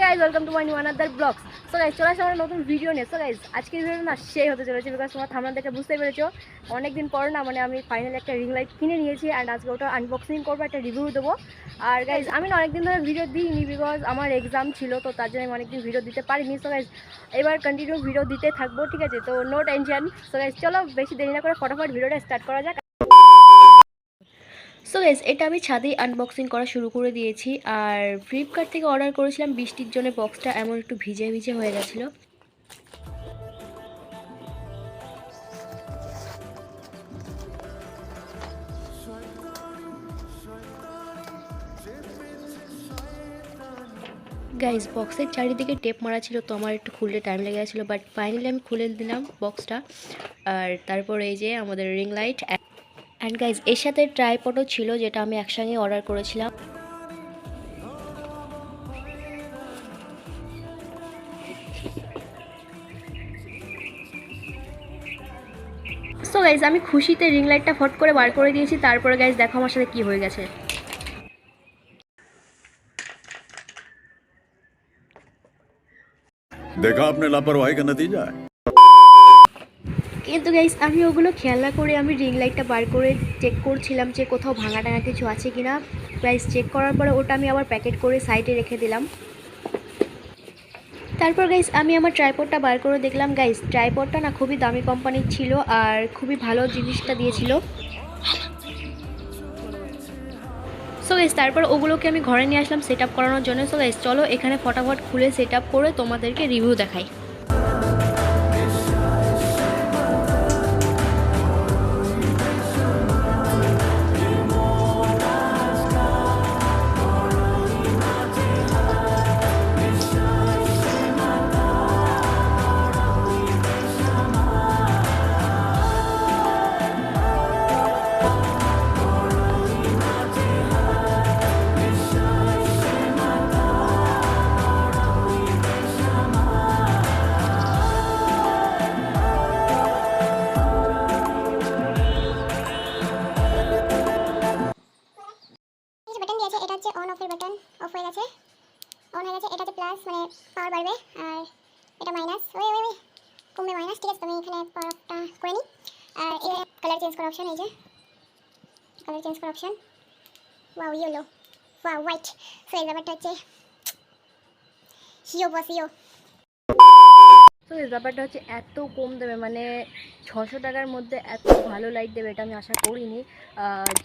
Guys welcome to my new another blogs. So guys চলে আসলে আমরা নতুন ভিডিও নিয়ে। সো গাইজ আজকের ভিডিও না সেই হতে চলেছে, বিকজ তোমার থাম্বনেল দেখে বুঝতে পেরেছো অনেকদিন পর না মানে আমি ফাইনালি একটা রিং লাইট কিনে নিয়েছি অ্যান্ড আজকে ওটা আনবক্সিং করবো, একটা রিভিউ দেবো। আর গাইজ আমি না অনেকদিন ধরে ভিডিও দিইনি, বিকজ আমার এক্সাম ছিল, তো তার জন্য আমি অনেকদিন ভিডিও দিতে পারিনি। সো গাইজ এবার কন্টিনিউ ভিডিও দিতে থাকবো, ঠিক আছে? তো নো টেনশন। সো গাইজ চলো বেশি দেরি না করে ফটাফট ভিডিওটা স্টার্ট করা যাক। সো গাইস এটা আমি ছাদেই আনবক্সিং করা শুরু করে দিয়েছি। আর ফ্লিপকার্ট থেকে অর্ডার করেছিলাম বৃষ্টির জন্য বক্সটা এমন একটু ভিজে ভিজে হয়ে গেছিলো। গাইস বক্সের চারিদিকে টেপ মারা ছিল, তো আমার একটু খুলতে টাইম লেগে গেছিলো, বাট ফাইনালি আমি খুলে দিলাম বক্সটা। আর তারপরে এই যে আমাদের রিং লাইট অ্যান্ড গাইস এর সাথে ট্রাইপডও ছিল, যেটা আমি একসঙ্গে অর্ডার করেছিলাম। সো গাইজ আমি খুশিতে রিং লাইটটা ফট করে বার করে দিয়েছি। তারপরে গাইজ দেখো আমার সাথে কি হয়ে গেছে। देखा आपने लापरवाही का नतीजा है। কিন্তু গাইজ আমি ওগুলো খেয়াল না করে আমি রিং লাইটটা বার করে চেক করছিলাম যে কোথাও ভাঙা টাঙা কিছু আছে কিনা। গাইজ চেক করার পরে ওটা আমি আবার প্যাকেট করে সাইডে রেখে দিলাম। তারপর গাইজ আমি আমার ট্রাইপডটা বার করে দেখলাম। গাইজ ট্রাইপডটা না খুবই দামি কোম্পানির ছিল আর খুবই ভালো জিনিসটা দিয়েছিল। সো গাইস তারপর ওগুলোকে আমি ঘরে নিয়ে আসলাম সেট আপ করানোর জন্য। সো গাইস চলো এখানে ফটাফট খুলে সেট আপ করে তোমাদেরকে রিভিউ দেখাই। এটা হচ্ছে অন অফের বাটন, অফ হয়ে গেছে, অন হয়ে গেছে। এটা হচ্ছে প্লাস মানে পাওয়ার বাড়বে, আর এটা মাইনাস। ওই ওই ওই কমবে মাইনাস, ঠিক আছে? তো আমি এখানে পাওয়ারটা করে নিই। আর এই কালার চেঞ্জ করার অপশন, এই যে কালার চেঞ্জ করার option. Wow yellow, wow white. So এই ব্যাপারটা হচ্ছে হিও বস হিও। তো এই ব্যাপারটা হচ্ছে এত কম দেবে, মানে 600 টাকার মধ্যে এত ভালো লাইট দেবে এটা আমি আশা করিনি।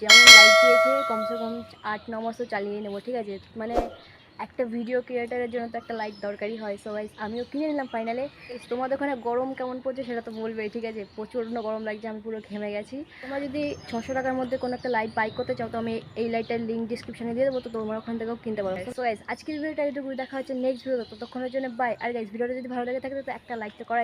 যেমন লাইট দিয়েছে কমসে কম 8-9 মাস তো চালিয়ে নেবো, ঠিক আছে? মানে একটা ভিডিও ক্রিয়েটারের জন্য তো একটা লাইট দরকারই হয়। সো গাইস আমিও কিনে নিলাম ফাইনালি। তোমাদের ওখানে গরম কেমন পড়ছে সেটা তো বলবেই, ঠিক আছে? প্রচণ্ড গরম লাগছে, আমি পুরো ঘেমে গেছি। তোমরা যদি 600 টাকার মধ্যে কোনো একটা লাইট বাই করতে চাও তো আমি এই লাইটের লিঙ্ক ডিসক্রিপশনে দিয়ে দেবো, তো তোমরা ওখান থেকেও কিনতে পারো। সো গাইস আজকের ভিডিওটা এটুকু, দেখা হচ্ছে নেক্সট ভিডিও। ততক্ষণের জন্য বাই। আর গাইস ভিডিওটা যদি ভালো লাগে থাকে তো একটা লাইক তো করাই।